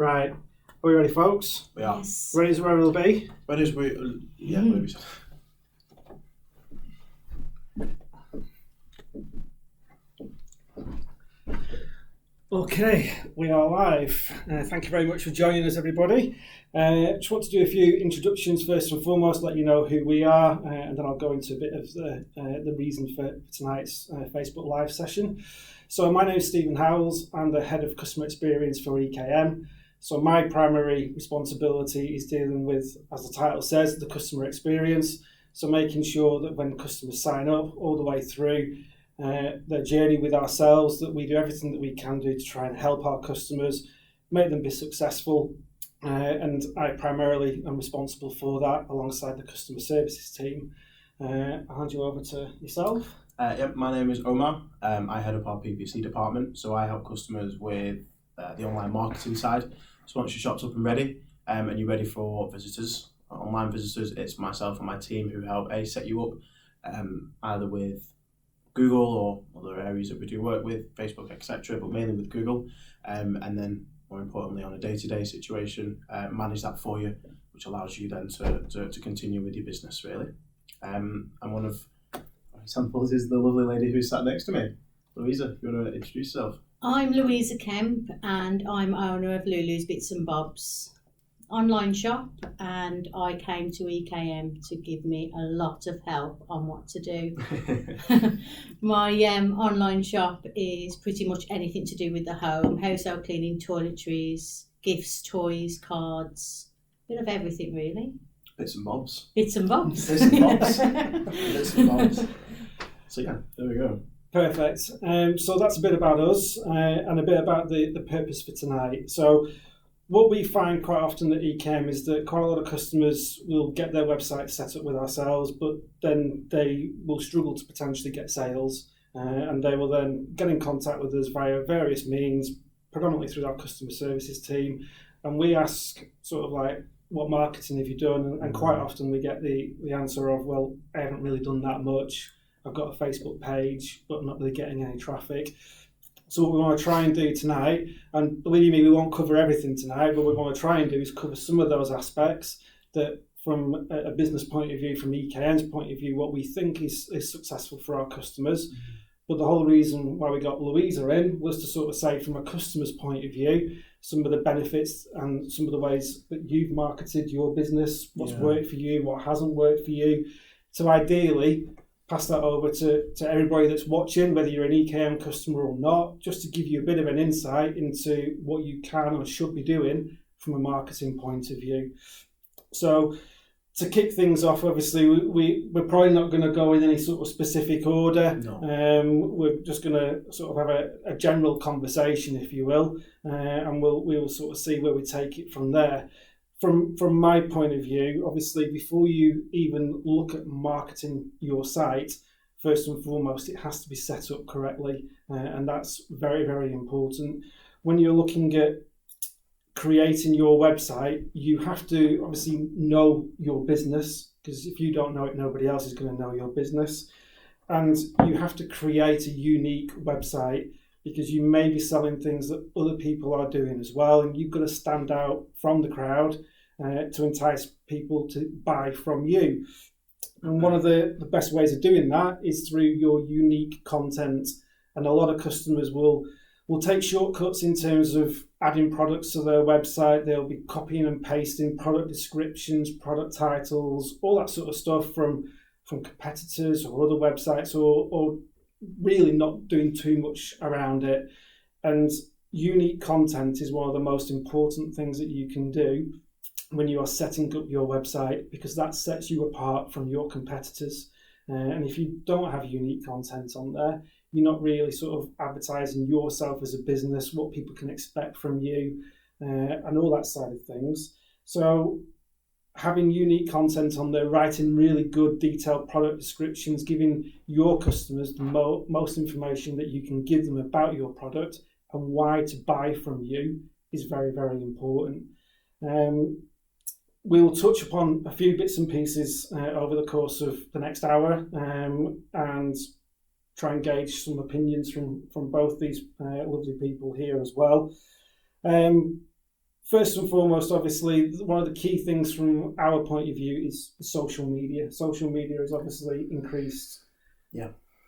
Right. Are we ready, folks? We are. Yes. Ready as where we'll be? When is we? Yeah, maybe. Okay, we are live. Thank you very much for joining us, everybody. Just want to do a few introductions first and foremost, let you know who we are, and then I'll go into a bit of the reason for tonight's Facebook Live session. So my name is Stephen Howells. I'm the Head of Customer Experience for EKM. So my primary responsibility is dealing with, as the title says, the customer experience. So making sure that when customers sign up all the way through their journey with ourselves, that we do everything that we can do to try and help our customers, make them be successful. And I primarily am responsible for that alongside the customer services team. I'll hand you over to yourself. Yep, my name is Omar. I head up our PPC department, so I help customers with the online marketing side. So once your shop's up and ready, and you're ready for visitors, online visitors, it's myself and my team who help set you up, either with Google or other areas that we do work with, Facebook, etc., but mainly with Google, and then more importantly on a day-to-day situation, manage that for you, which allows you then to continue with your business really. And one of our examples is the lovely lady who sat next to me. Louisa, if you want to introduce yourself. I'm Luisa Kemp and I'm owner of Lulu's Bits and Bobs online shop, and I came to EKM to give me a lot of help on what to do. My online shop is pretty much anything to do with the home, household cleaning, toiletries, gifts, toys, cards, bit of everything really. Bits and bobs. Bits and bobs. Bits and bobs. Bits and bobs. So yeah, there we go. Perfect. So that's a bit about us and a bit about the purpose for tonight. So what we find quite often at EKM is that quite a lot of customers will get their website set up with ourselves, but then they will struggle to potentially get sales, and they will then get in contact with us via various means, predominantly through our customer services team. And we ask sort of like, what marketing have you done? And quite often we get the answer of, well, I haven't really done that much. I've got a Facebook page, but I'm not really getting any traffic. So what we want to try and do tonight, and believe me, we won't cover everything tonight, but what we want to try and do is cover some of those aspects that from a business point of view, from EKM's point of view, what we think is successful for our customers. Mm-hmm. But the whole reason why we got Louisa in was to sort of say, from a customer's point of view, some of the benefits and some of the ways that you've marketed your business, what's worked for you, what hasn't worked for you. So ideally, pass that over to everybody that's watching, whether you're an EKM customer or not, just to give you a bit of an insight into what you can or should be doing from a marketing point of view. So to kick things off, obviously, we're probably not going to go in any sort of specific order. No. We're just going to sort of have a general conversation, if you will, and we'll sort of see where we take it from there. From my point of view, obviously, before you even look at marketing your site, first and foremost, it has to be set up correctly, and that's very, very important. When you're looking at creating your website, you have to obviously know your business, because if you don't know it, nobody else is going to know your business. And you have to create a unique website, because you may be selling things that other people are doing as well, and you've got to stand out from the crowd to entice people to buy from you. And one of the best ways of doing that is through your unique content. And a lot of customers will take shortcuts in terms of adding products to their website. They'll be copying and pasting product descriptions, product titles, all that sort of stuff from competitors or other websites, or really not doing too much around it. And unique content is one of the most important things that you can do when you are setting up your website, because that sets you apart from your competitors. And if you don't have unique content on there, you're not really sort of advertising yourself as a business, what people can expect from you, and all that side of things. So having unique content on there, writing really good detailed product descriptions, giving your customers the most information that you can give them about your product and why to buy from you is very, very important. We'll touch upon a few bits and pieces over the course of the next hour, and try and gauge some opinions from both these lovely people here as well. first and foremost, obviously, one of the key things from our point of view is social media. Social media has obviously increased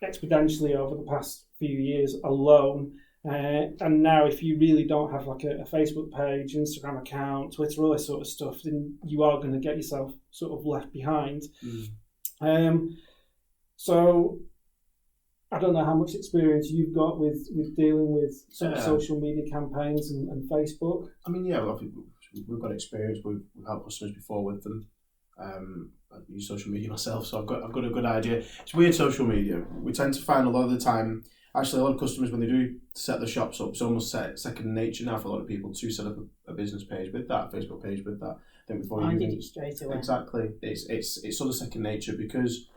exponentially over the past few years alone. And now if you really don't have like a Facebook page, Instagram account, Twitter, all this sort of stuff, then you are going to get yourself sort of left behind. So I don't know how much experience you've got with dealing with sort of social media campaigns and Facebook. I mean, we've got experience. We've helped customers before with them. I use social media myself, so I've got a good idea. It's weird, social media. We tend to find a lot of the time, actually, a lot of customers, when they do set their shops up, it's almost second nature now for a lot of people to set up a business page with that, Facebook page with that. Then before I did it straight away. Exactly, it's sort of second nature because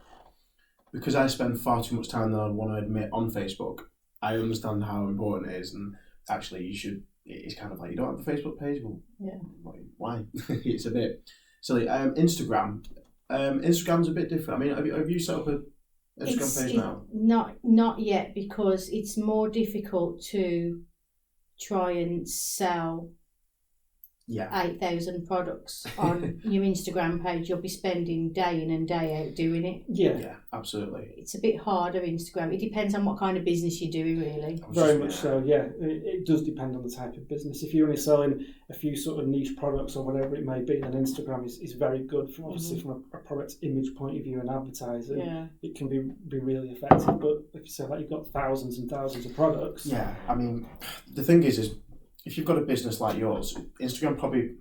I spend far too much time than I'd want to admit on Facebook. I understand how important it is, and actually, you should. It's kind of like, you don't have a Facebook page. Well, why? It's a bit silly. Instagram's a bit different. I mean, have you set up a Instagram page now? Not yet, because it's more difficult to try and sell 8,000 products on your Instagram page. You'll be spending day in and day out doing it. Yeah, absolutely. It's a bit harder, Instagram. It depends on what kind of business you're doing, really. Very much so, yeah. It does depend on the type of business. If you're only selling a few sort of niche products or whatever it may be, then Instagram is very good, obviously from a product image point of view and advertising. Yeah. It can be really effective, but if you say that you've got thousands and thousands of products. Yeah, I mean, the thing is if you've got a business like yours, Instagram probably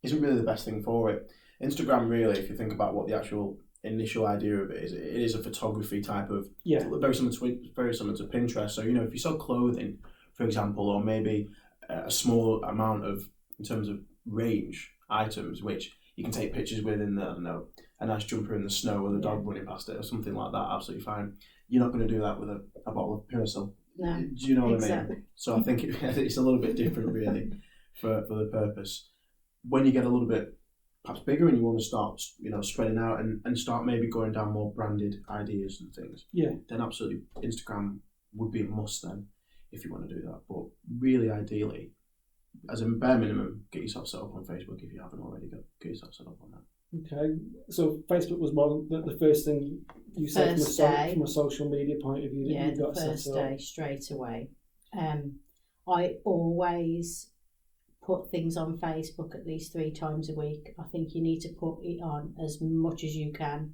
isn't really the best thing for it. Instagram, really, if you think about what the actual initial idea of it is a photography type of, very similar to Pinterest. So, if you sell clothing, for example, or maybe a small amount of, in terms of range items, which you can take pictures with in the, I don't know, a nice jumper in the snow with a dog running past it or something like that, absolutely fine. You're not going to do that with a bottle of Purcell. No, do you know what I mean? So I think it's a little bit different, really, for the purpose. When you get a little bit perhaps bigger and you want to start, spreading out and start maybe going down more branded ideas and things, then absolutely Instagram would be a must then if you want to do that. But really, ideally, as a bare minimum, get yourself set up on Facebook if you haven't already. Get yourself set up on that. Okay, so Facebook was the first thing you said from a social media point of view that you got set up. First day, straight away. I always put things on Facebook at least 3 times a week. I think you need to put it on as much as you can,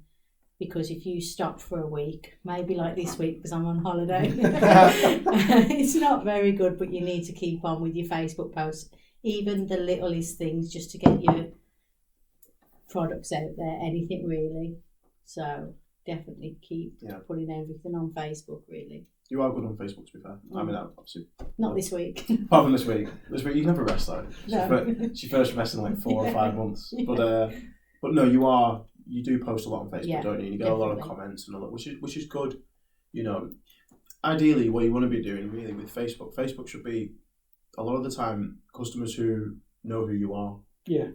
because if you stop for a week, maybe like this week because I'm on holiday, it's not very good, but you need to keep on with your Facebook posts, even the littlest things, just to get your products out there, anything really. So definitely keep putting everything on Facebook, really. You are good on Facebook, to be fair. I mean, obviously. Not this week. Apart from this week. This week, you never rest though. No. She first rests in like 4 or 5 months. But no, you do post a lot on Facebook, don't you? And you get a lot of comments and all that, which is good. Ideally, what you want to be doing really with Facebook should be a lot of the time customers who know who you are. Yeah.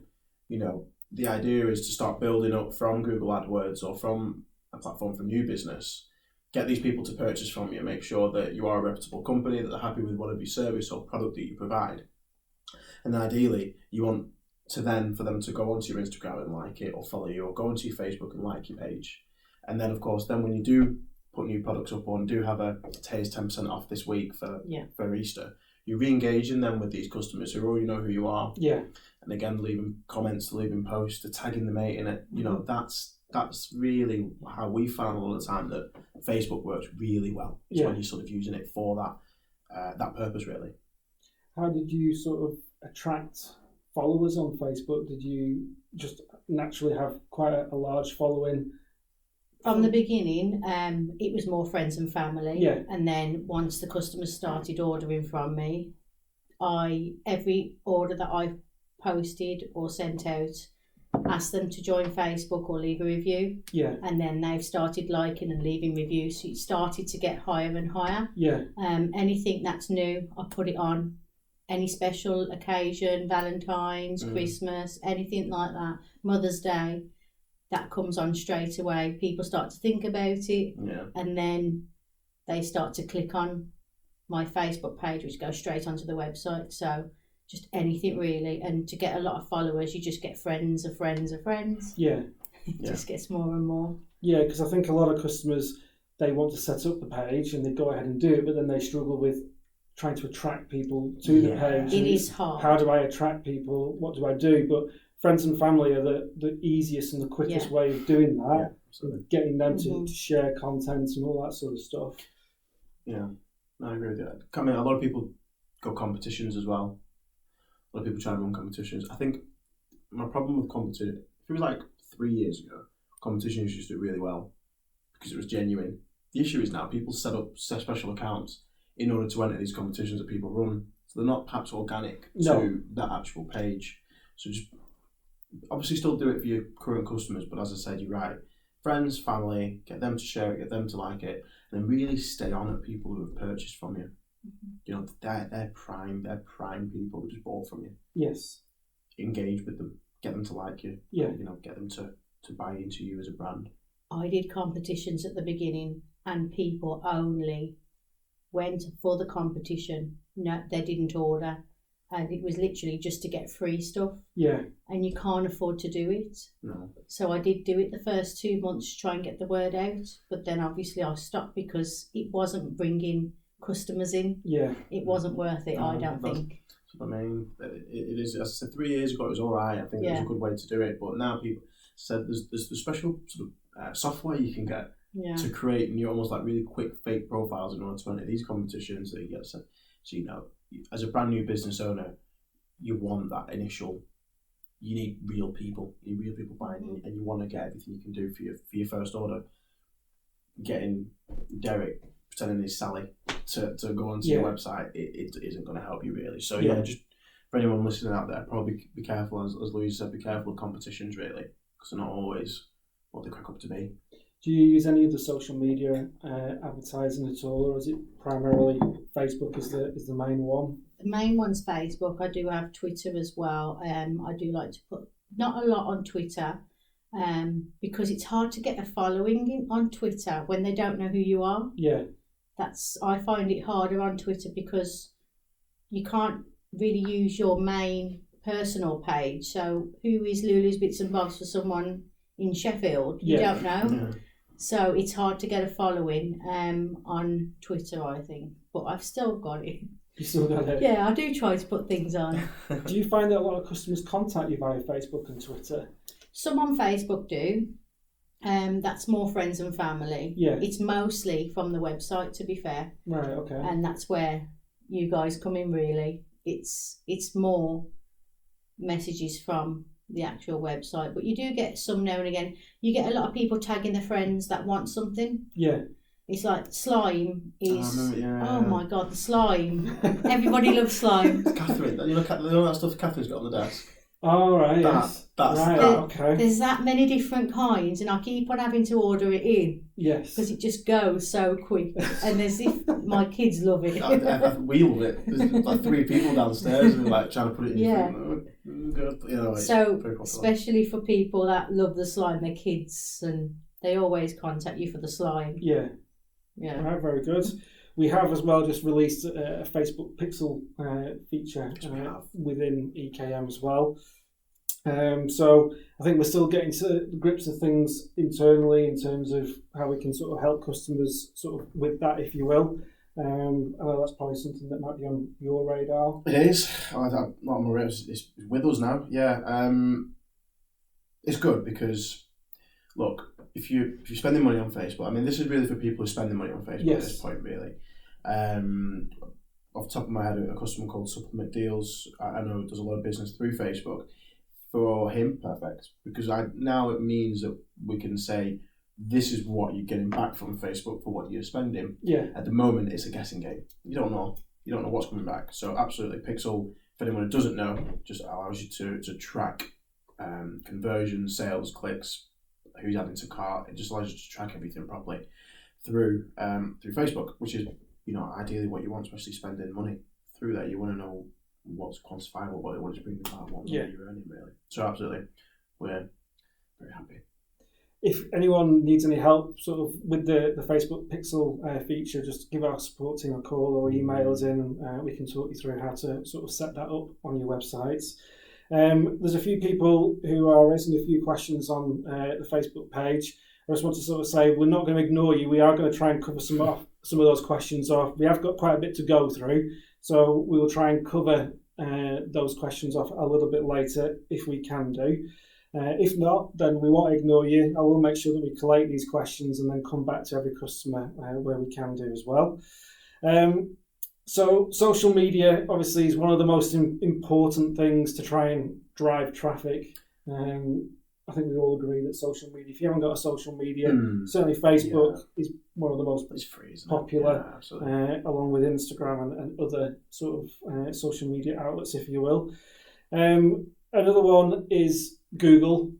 The idea is to start building up from Google AdWords or from a platform for new business. Get these people to purchase from you. Make sure that you are a reputable company, that they're happy with whatever your service or product that you provide. And then ideally, you want to then for them to go onto your Instagram and like it or follow you, or go onto your Facebook and like your page. And then, of course, when you do put new products up on, do have a Tay's 10% off this week for Easter, you're re-engaging them with these customers who already know who you are. Yeah. And again, leaving comments, leaving posts, tagging the mate in it. That's really how we found a lot of the time that Facebook works really well. It's when you're sort of using it for that purpose, really. How did you sort of attract followers on Facebook? Did you just naturally have quite a large following? From the beginning, it was more friends and family. Yeah. And then once the customers started ordering from me, every order that I posted or sent out, asked them to join Facebook or leave a review. Yeah. And then they've started liking and leaving reviews. So it started to get higher and higher. Yeah. Anything that's new, I put it on. Any special occasion, Valentine's, Christmas, anything like that, Mother's Day, that comes on straight away. People start to think about it. Yeah. And then they start to click on my Facebook page, which goes straight onto the website. So just anything really. And to get a lot of followers, you just get friends of friends of friends. Yeah. It just gets more and more. Yeah, because I think a lot of customers, they want to set up the page and they go ahead and do it, but then they struggle with trying to attract people to the page. It is hard. How do I attract people? What do I do? But friends and family are the easiest and the quickest way of doing that. Getting them to share content and all that sort of stuff. Yeah, I agree with that. I mean, a lot of people go competitions as well. A lot of people try to run competitions. I think my problem with competition, if it was like 3 years ago, competitions used to do really well because it was genuine. The issue is now people set up special accounts in order to enter these competitions that people run. So they're not perhaps organic to that actual page. So just obviously still do it for your current customers, but as I said, you're right. Friends, family, get them to share it, get them to like it, and then really stay on at people who have purchased from you. You know, they're prime people who just bought from you. Yes. Engage with them, get them to like you. Yeah. You know, get them to buy into you as a brand. I did competitions at the beginning, and people only went for the competition. No, they didn't order, and it was literally just to get free stuff. Yeah. And you can't afford to do it. No. So I did do it the first 2 months to try and get the word out, but then obviously I stopped because it wasn't bringing customers in. Yeah. It wasn't worth it, I don't think. I mean, it is, as I said, 3 years ago it was all right. I think it was a good way to do it, but now people said there's the special sort of software you can get to create new, almost like really quick fake profiles in order to enter these competitions that you get. So you know, as a brand new business owner, you want that initial. You need real people. You need real people buying, and you want to get everything you can do for your first order. Getting Derek pretending he's Sally to go onto your website, it isn't going to help you really. So just for anyone listening out there, probably be careful, as Louise said, be careful of competitions really, because they're not always what they crack up to be. Do you use any of the social media advertising at all, or is it primarily Facebook is the main one? The main one's Facebook. I do have Twitter as well. I do like to put not a lot on Twitter, because it's hard to get a following on Twitter when they don't know who you are. Yeah. I find it harder on Twitter because you can't really use your main personal page. So who is Lulu's Bits and Bobs for someone in Sheffield? You don't know. Yeah. So it's hard to get a following on Twitter, I think. But I've still got it. You still got it? Yeah, I do try to put things on. Do you find that a lot of customers contact you via Facebook and Twitter? Some on Facebook do. That's more friends and family. Yeah. It's mostly from the website, to be fair. Right, okay. And that's where you guys come in, really. It's more messages from the actual website, but you do get some now and again. You get a lot of people tagging their friends that want something. Yeah. It's like slime is. Oh my god, the slime! Everybody loves slime. Catherine, you know that stuff Catherine's got on the desk. Oh right, that's right. Okay. There's that many different kinds, and I keep on having to order it in. Yes. Because it just goes so quick, and as if my kids love it. We love it. There's like 3 people downstairs who are like trying to put it in. Yeah. Good. You know, so especially for people that love the slime, their kids, and they always contact you for the slime. Yeah. Yeah. Right, very good. We have as well just released a Facebook Pixel feature within EKM as well. So I think we're still getting to the grips of things internally in terms of how we can sort of help customers sort of with that, if you will. I know that's probably something that might be on your radar. It is. Not on my radar. It's with us now. Yeah. It's good because, look, if you're spending money on Facebook, I mean, this is really for people who are spending money on Facebook at this point, really. Off the top of my head, a customer called Supplement Deals, I know does a lot of business through Facebook. For him, perfect, because now it means that we can say this is what you're getting back from Facebook for what you're spending. Yeah. At the moment, it's a guessing game. You don't know what's coming back. So absolutely, Pixel, for anyone who doesn't know, just allows you to track conversion, sales, clicks, who's adding to cart. It just allows you to track everything properly through Facebook, which is ideally what you want, especially spending money through that. You want to know what's quantifiable, what it's bringing back, what you're earning really. So absolutely, we're very happy. if anyone needs any help sort of with the Facebook Pixel feature, just give our support team a call or email us in, and we can talk you through how to sort of set that up on your websites. There's a few people who are raising a few questions on the Facebook page. I just want to sort of say we're not going to ignore you. We are going to try and cover some of those questions off. We have got quite a bit to go through, so we will try and cover those questions off a little bit later if we can do. If not, then we won't ignore you. I will make sure that we collate these questions and then come back to every customer where we can do as well. So social media obviously is one of the most important things to try and drive traffic. I think we all agree that social media, if you haven't got a social media, certainly Facebook is one of the most popular, along with Instagram and other sort of social media outlets, if you will. Another one is Google,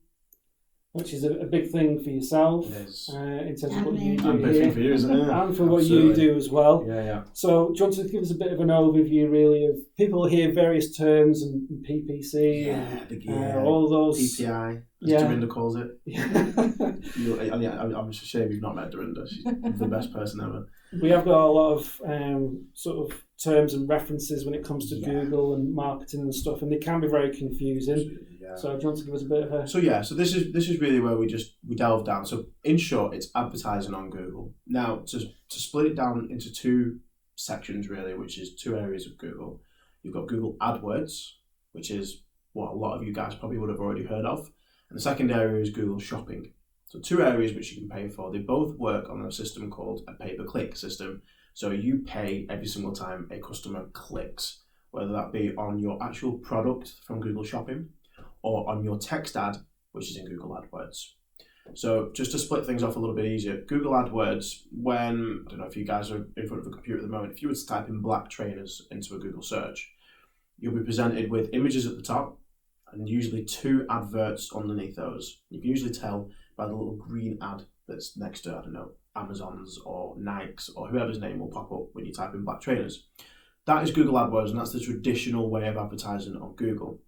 which is a big thing for yourself in terms of what you do. And big thing for you, isn't it? And for what you do as well. Yeah. So, do you want to give us a bit of an overview, really, of people hear various terms and PPC and all those PPI, as Dorinda calls it. I'm ashamed you've not met Dorinda. She's the best person ever. We have got a lot of sort of terms and references when it comes to Google and marketing and stuff, and they can be very confusing. So do you want to give us a bit of a... So this is really where we delve down. So in short, it's advertising on Google. Now, to split it down into two sections really, which is two areas of Google. You've got Google AdWords, which is what a lot of you guys probably would have already heard of. And the second area is Google Shopping. So two areas which you can pay for. They both work on a system called a pay-per-click system. So you pay every single time a customer clicks, whether that be on your actual product from Google Shopping or on your text ad, which is in Google AdWords. So just to split things off a little bit easier, Google AdWords, when, I don't know if you guys are in front of a computer at the moment, if you were to type in black trainers into a Google search, you'll be presented with images at the top and usually two adverts underneath those. You can usually tell by the little green ad that's next to, I don't know, Amazon's or Nike's or whoever's name will pop up when you type in black trainers. That is Google AdWords, and that's the traditional way of advertising on Google.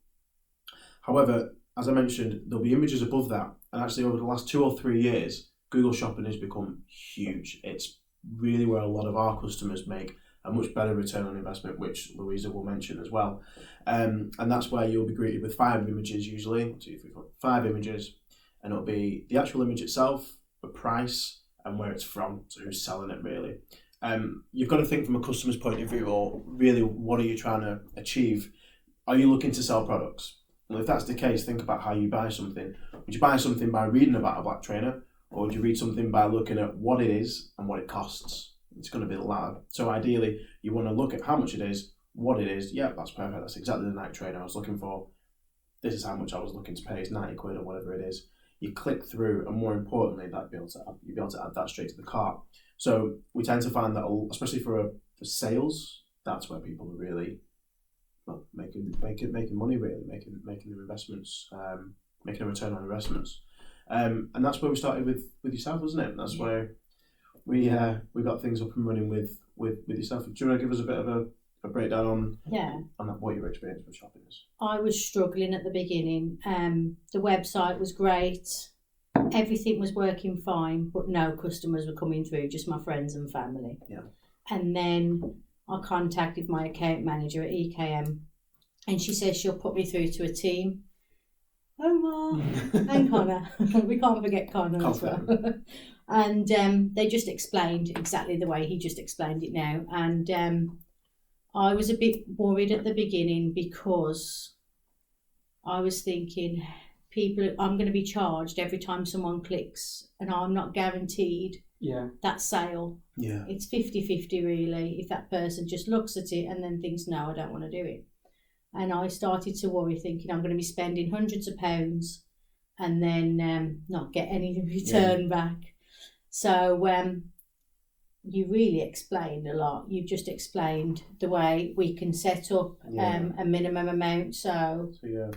However, as I mentioned, there'll be images above that, and actually over the last 2 or 3 years, Google Shopping has become huge. It's really where a lot of our customers make a much better return on investment, which Louisa will mention as well. And that's where you'll be greeted with 5 images usually, 1, 2, 3, 4, 5 images, and it'll be the actual image itself, the price, and where it's from, so who's selling it really. You've got to think from a customer's point of view, or really what are you trying to achieve? Are you looking to sell products? Well, if that's the case, think about how you buy something. Would you buy something by reading about a black trainer, or would you read something by looking at what it is and what it costs? It's going to be the latter. So ideally, you want to look at how much it is, what it is. Yeah, that's perfect. That's exactly the Nike trainer I was looking for. This is how much I was looking to pay. It's 90 quid or whatever it is. You click through, and more importantly, you'll be able to add that straight to the cart. So we tend to find that, especially for sales, that's where people are really making money, really making their investments, making a return on investments, and that's where we started with yourself, wasn't it? That's where we got things up and running with yourself. Do you want to give us a bit of a breakdown on what your experience with shopping is? I was struggling at the beginning. The website was great, everything was working fine, but no customers were coming through, just my friends and family. And then I contacted my account manager at EKM, and she says she'll put me through to a team. Omar and Connor. We can't forget Connor as well. And they just explained exactly the way he just explained it now. And I was a bit worried at the beginning because I was thinking, I'm going to be charged every time someone clicks, and I'm not guaranteed that sale. It's 50-50 really, if that person just looks at it and then thinks, no, I don't want to do it. And I started to worry, thinking I'm going to be spending hundreds of pounds and then not get any return back. So you really explained a lot. You've just explained the way we can set up a minimum amount, so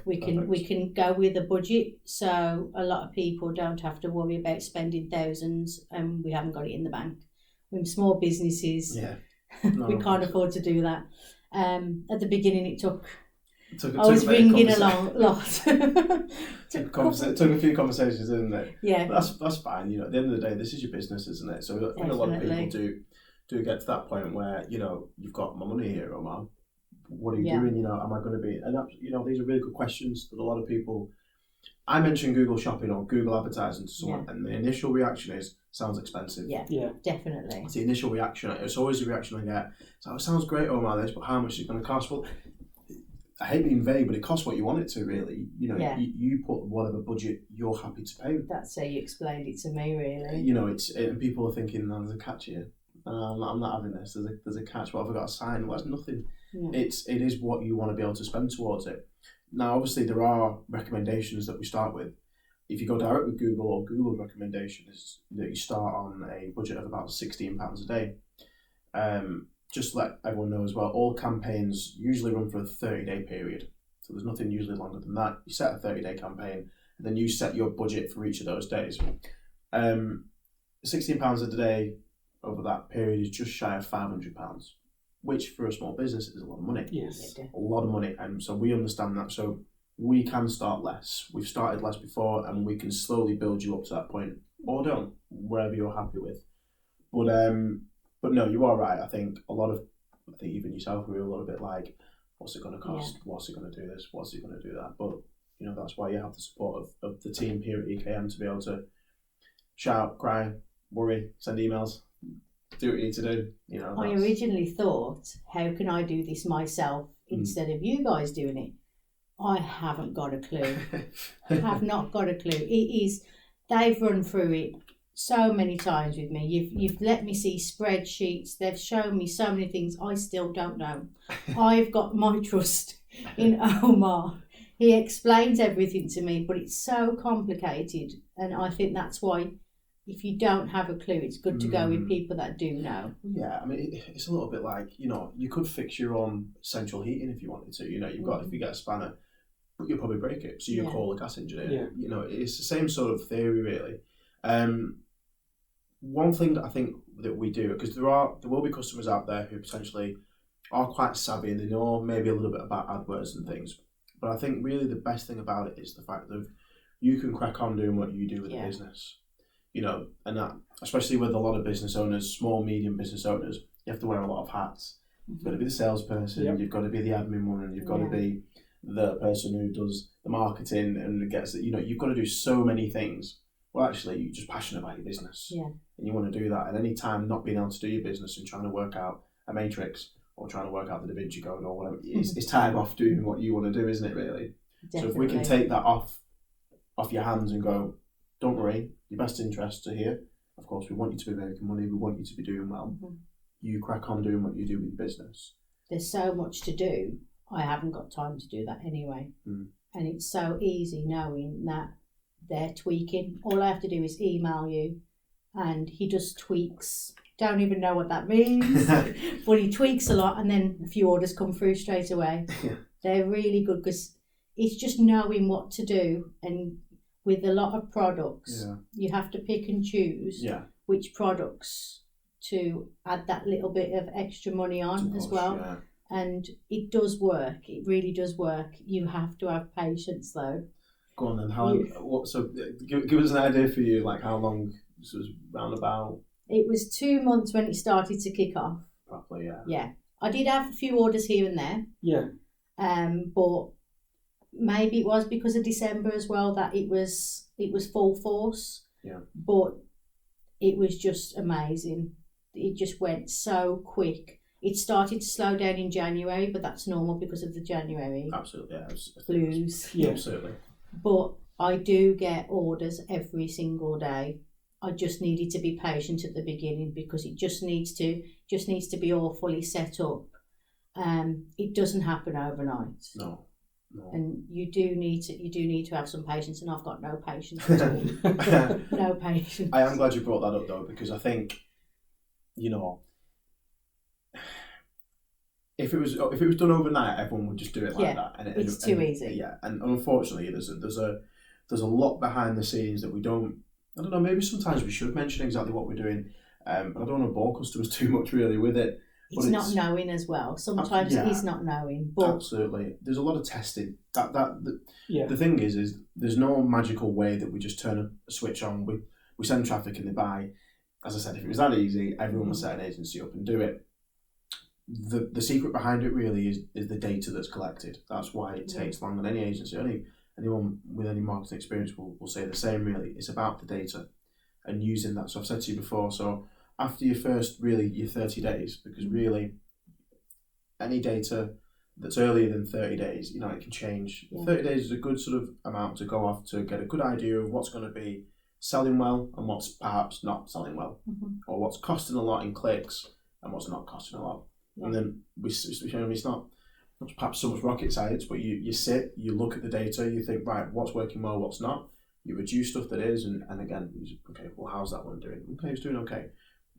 we can go with a budget, so a lot of people don't have to worry about spending thousands and we haven't got it in the bank. We're small businesses, we can't afford to do that. At the beginning it took I was ringing along a lot. Took a few conversations, didn't it? Yeah. But that's fine. You know, at the end of the day, this is your business, isn't it? So I think a lot of people do get to that point where, you know, you've got my money here, Omar. What are you doing? You know, am I going to be? And you know, these are really good questions that a lot of people. I mentioned Google Shopping or Google Advertising to someone, and the initial reaction is, sounds expensive. Yeah, definitely. It's the initial reaction. It's always the reaction I get. So it sounds great, Omar, this, but how much is it going to cost? Well, I hate being vague, but it costs what you want it to, really. You know, you put whatever budget you're happy to pay. That's how you explained it to me, really. You know, and people are thinking, no, there's a catch here. I'm not having this. There's a catch. What have I got to sign? Well, it's nothing. Yeah. It is what you want to be able to spend towards it. Now, obviously, there are recommendations that we start with. If you go direct with Google, or Google's recommendation is that you start on a budget of about £16 a day. Just to let everyone know as well, all campaigns usually run for a 30-day period. So there's nothing usually longer than that. You set a 30-day campaign, and then you set your budget for each of those days. £16 a day over that period is just shy of £500, which for a small business is a lot of money. Yes. A lot of money. And so we understand that. So we can start less. We've started less before, and we can slowly build you up to that point. Or don't, wherever you're happy with. But no, you are right. I think even yourself, we were a little bit like, what's it going to cost? What's it going to do this? What's it going to do that? But, you know, that's why you have the support of the team here at EKM to be able to shout, cry, worry, send emails, do what you need to do. You know, I originally thought, how can I do this myself instead of you guys doing it? I haven't got a clue. I have not got a clue. They've run through it so many times with me. You've let me see spreadsheets. They've shown me so many things I still don't know. I've got my trust in Omar. He explains everything to me, but it's so complicated, and I think that's why if you don't have a clue, it's good to go with people that do know. Yeah, I mean, it's a little bit like, you know, you could fix your own central heating if you wanted to. You know, you've got if you get a spanner, but you'll probably break it, so you call a gas engineer. Yeah. You know, it's the same sort of theory, really. One thing that I think that we do, because there will be customers out there who potentially are quite savvy and they know maybe a little bit about AdWords and things, but I think really the best thing about it is the fact that you can crack on doing what you do with the business. You know, and that, especially with a lot of business owners, small, medium business owners, you have to wear a lot of hats. You've got to be the salesperson, you've got to be the admin one, and you've got to be the person who does the marketing and gets it. You know, you've got to do so many things. Well, actually, you're just passionate about your business. Yeah. And you want to do that. At any time, not being able to do your business and trying to work out a matrix or trying to work out the Da Vinci Code or whatever, it's time off doing what you want to do, isn't it, really? Definitely. So if we can take that off your hands and go, don't worry, your best interests are here. Of course, we want you to be making money. We want you to be doing well. Mm-hmm. You crack on doing what you do with your business. There's so much to do. I haven't got time to do that anyway. And it's so easy knowing that they're tweaking. All I have to do is email you, and he just tweaks. Don't even know what that means, but he tweaks a lot, and then a few orders come through straight away. Yeah. They're really good because it's just knowing what to do. And with a lot of products, you have to pick and choose which products to add that little bit of extra money on as well. Yeah. And it does work. It really does work. You have to have patience, though. Go on then. So give us an idea for you, like how long this was roundabout? It was 2 months when it started to kick off. Properly, yeah. Yeah. I did have a few orders here and there. Yeah. But maybe it was because of December as well that it was full force. Yeah. But it was just amazing. It just went so quick. It started to slow down in January, but that's normal because of the January blues. Yeah, absolutely. But I do get orders every single day. I just needed to be patient at the beginning because it just needs to be all fully set up. It doesn't happen overnight. No. And you do need to have some patience, and I've got no patience at all. No patience. I am glad you brought that up though, because I think, you know, if it was done overnight, everyone would just do it like that. And it's too easy. Yeah, and unfortunately, there's a lot behind the scenes that we don't. I don't know. Maybe sometimes we should mention exactly what we're doing, but I don't want to bore customers too much really with it. It's not knowing as well. Sometimes it is not knowing. But absolutely. There's a lot of testing. The thing is there's no magical way that we just turn a switch on. We send traffic and they buy. As I said, if it was that easy, everyone would set an agency up and do it. The secret behind it really is the data that's collected. That's why it takes long. And any agency, anyone with any marketing experience will say the same really. It's about the data and using that. So I've said to you before, so after your 30 days, because really any data that's earlier than 30 days, it can change. 30 days is a good sort of amount to go off to get a good idea of what's going to be selling well and what's perhaps not selling well, or what's costing a lot in clicks and what's not costing a lot. And then it's not perhaps so much rocket science, but you sit, you look at the data, you think, right, what's working well, what's not. You reduce stuff that is, and again, okay, well, how's that one doing? Okay, it's doing okay.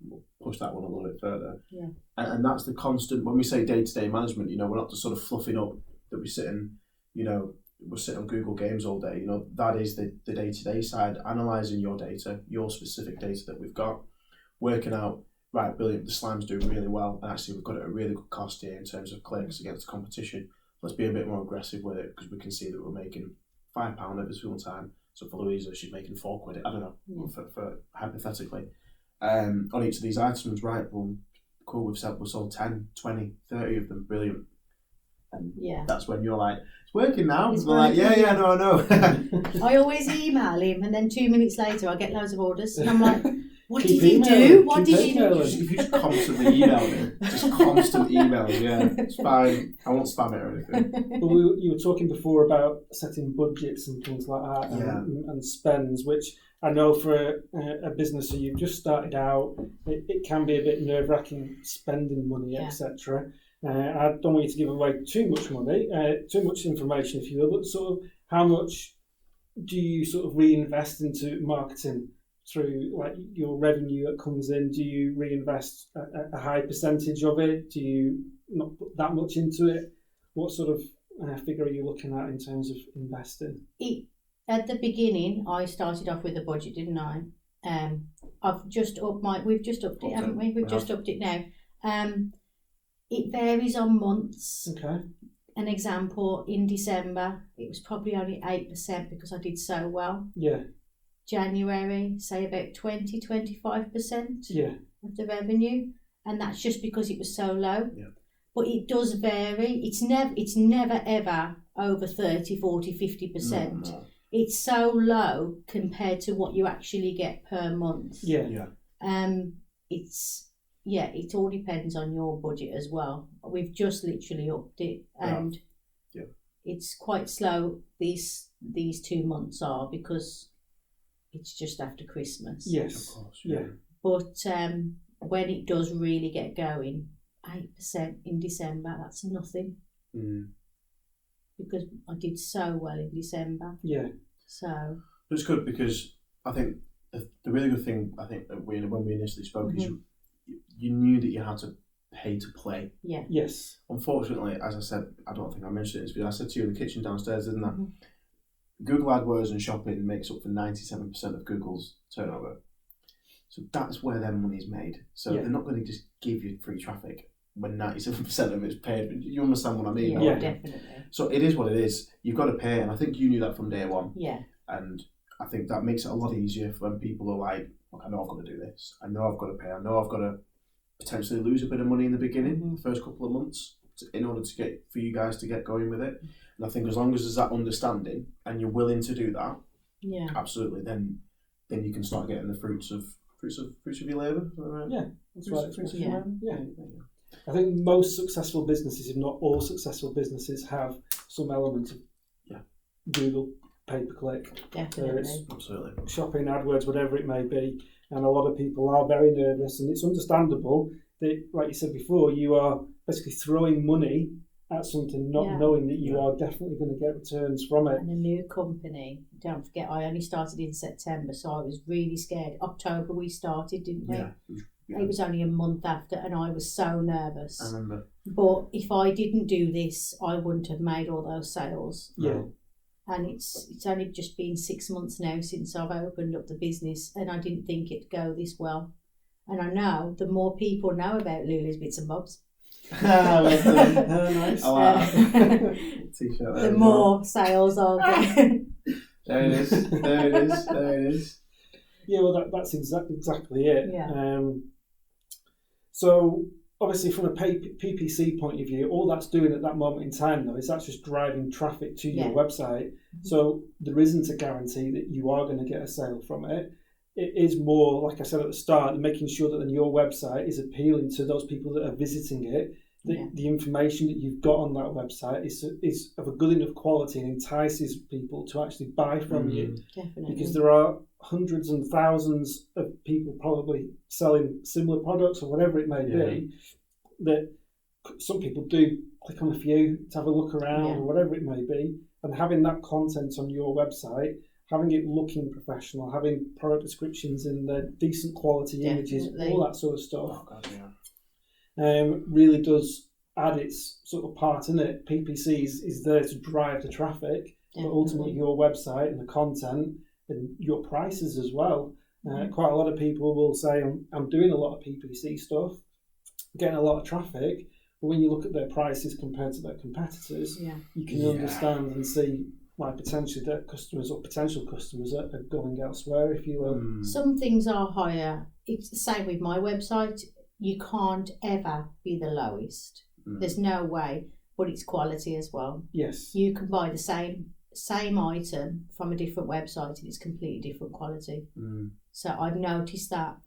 We'll push that one a little bit further. Yeah. And that's the constant, when we say day-to-day management, we're not just sort of fluffing up that we sit and, we're sitting on Google Games all day. That is the day-to-day side, analysing your data, your specific data that we've got, working out, right, brilliant, the slime's doing really well, and actually we've got it at a really good cost here in terms of clicks against the competition. Let's be a bit more aggressive with it, because we can see that we're making £5 every single time. So for Louisa, she's making £4. I don't know, for hypothetically. On each of these items, right, well, cool, we've sold 10, 20, 30 of them, brilliant. And that's when you're like, it's working now. It's like, no, I know. I always email him, and then 2 minutes later I get loads of orders, and I'm like, what did he do? What did he do? If you just constantly email me, just constant emails, it's fine. I won't spam it or anything. Well, you were talking before about setting budgets and things like that, and spends, which I know for a business who you've just started out, it can be a bit nerve-wracking spending money, etc. I don't want you to give away too much money, too much information, if you will, but sort of how much do you sort of reinvest into marketing through like your revenue that comes in? Do you reinvest a high percentage of it? Do you not put that much into it? What sort of figure are you looking at in terms of investing? At the beginning, I started off with a budget, didn't I? We've just upped it, haven't we? We've just upped it now. It varies on months. Okay. An example, in December, it was probably only 8% because I did so well. Yeah. January, say about 20-25% of the revenue, and that's just because it was so low. Yeah. But it does vary. It's never ever over 30, 40, 50%. No. It's so low compared to what you actually get per month. Yeah. It all depends on your budget as well. We've just literally upped it, and it's quite slow. These 2 months are, because it's just after Christmas. Yes, of course. Yeah. But when it does really get going, 8% in December, that's nothing. Because I did so well in December. Yeah. So. It's good, because I think the really good thing, I think, that when we initially spoke is you knew that you had to pay to play. Yeah. Yes. Unfortunately, as I said, I don't think I mentioned it in this video, I said to you in the kitchen downstairs, didn't I? Google AdWords and shopping makes up for 97% of Google's turnover. So that's where their money's made. So they're not going to just give you free traffic when 97% of it's paid. You understand what I mean? Yeah, definitely. So it is what it is. You've got to pay, and I think you knew that from day one. Yeah. And I think that makes it a lot easier for when people are like, I know I've got to do this. I know I've got to pay. I know I've got to potentially lose a bit of money in the beginning, the first couple of months, in order to for you guys to get going with it. And I think as long as there's that understanding and you're willing to do that, absolutely, then you can start getting the fruits of your labour. Right? Yeah, that's right. Yeah. I think most successful businesses, if not all successful businesses, have some element of Google, pay-per-click, absolutely, shopping, AdWords, whatever it may be. And a lot of people are very nervous, and it's understandable that, like you said before, you are basically throwing money at something, not knowing that you are definitely going to get returns from it. And a new company, don't forget, I only started in September, so I was really scared. October we started, didn't we? Yeah. It was only a month after, and I was so nervous. I remember. But if I didn't do this, I wouldn't have made all those sales. Yeah. And it's only just been 6 months now since I've opened up the business, and I didn't think it'd go this well. And I know the more people know about Lulu's Bits and Bobs, Nice. I like that. T-shirt there the as more sales I'll get. well. There it is. There it is. There it is. Yeah, well, that's exactly it. Yeah. So obviously, from a PPC point of view, all that's doing at that moment in time, though, is that's just driving traffic to your website. So there isn't a guarantee that you are going to get a sale from it. It is more, like I said at the start, making sure that your website is appealing to those people that are visiting it. The information that you've got on that website is of a good enough quality and entices people to actually buy from you. Definitely. Because there are hundreds and thousands of people probably selling similar products or whatever it may be, that some people do click on a few to have a look around or whatever it may be, and having that content on your website, having it looking professional, having product descriptions in the decent quality images, all that sort of stuff, really does add its sort of part in it. PPC is there to drive the traffic, but ultimately your website and the content and your prices as well. Quite a lot of people will say, I'm doing a lot of PPC stuff, getting a lot of traffic, but when you look at their prices compared to their competitors, you can understand and see why potentially their customers or potential customers are going elsewhere, if you will. Some things are higher. It's the same with my website. You can't ever be the lowest. There's no way, but it's quality as well. Yes. You can buy the same item from a different website and it's completely different quality. So I've noticed that.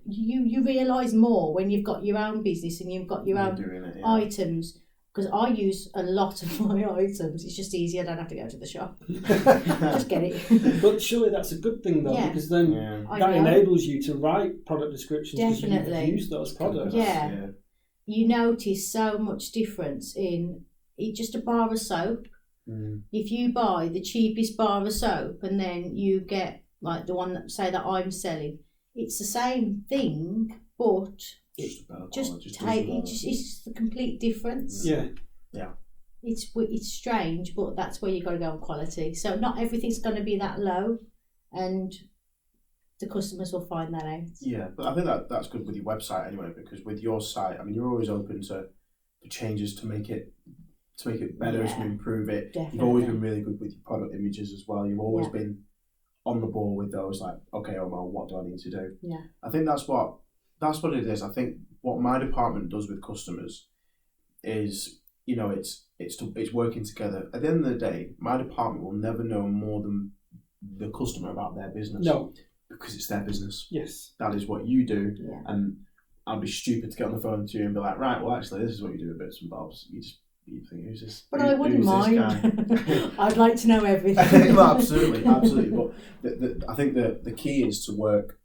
You realise more when you've got your own business and you've got your own items, because I use a lot of my items. It's just easier. I don't have to go to the shop. Just get it. But surely that's a good thing though, because then that enables you to write product descriptions because you've used those products. Yeah. You notice so much difference in just a bar of soap. If you buy the cheapest bar of soap and then you get like the one that I'm selling, it's the same thing, but it's the complete difference. Yeah. It's strange, but that's where you've got to go on quality. So not everything's going to be that low, and the customers will find that out. Yeah, but I think that's good with your website anyway, because with your site, I mean, you're always open to changes to make it better, to improve it. Definitely. You've always been really good with your product images as well. You've always been on the ball with those, like, okay, Omar, what do I need to do? Yeah. I think that's what it is. I think what my department does with customers is, it's working together. At the end of the day, my department will never know more than the customer about their business. No. Because it's their business. Yes. That is what you do. Yeah. And I'd be stupid to get on the phone to you and be like, right, well, actually, this is what you do with bits and bobs. You think, who's this? But I wouldn't mind. I'd like to know everything. Well, absolutely. But I think the key is to work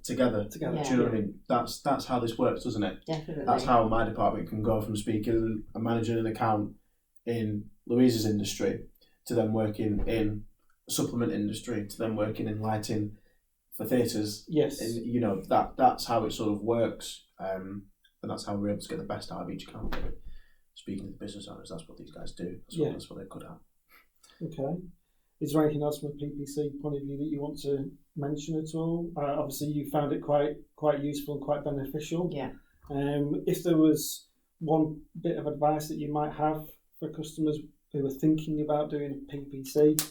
together. Yeah. Do you know what I mean? That's how this works, doesn't it? Definitely. That's how my department can go from speaking and managing an account in Louisa's industry to then working in supplement industry to then working in lighting for theatres. Yes. And that's how it sort of works, and that's how we're able to get the best out of each account. Speaking to the business owners, that's what these guys do. That's what they're good at. Okay. Is there anything else from a PPC point of view that you want to mention at all? Obviously, you found it quite useful and quite beneficial. Yeah. If there was one bit of advice that you might have for customers who are thinking about doing PPC,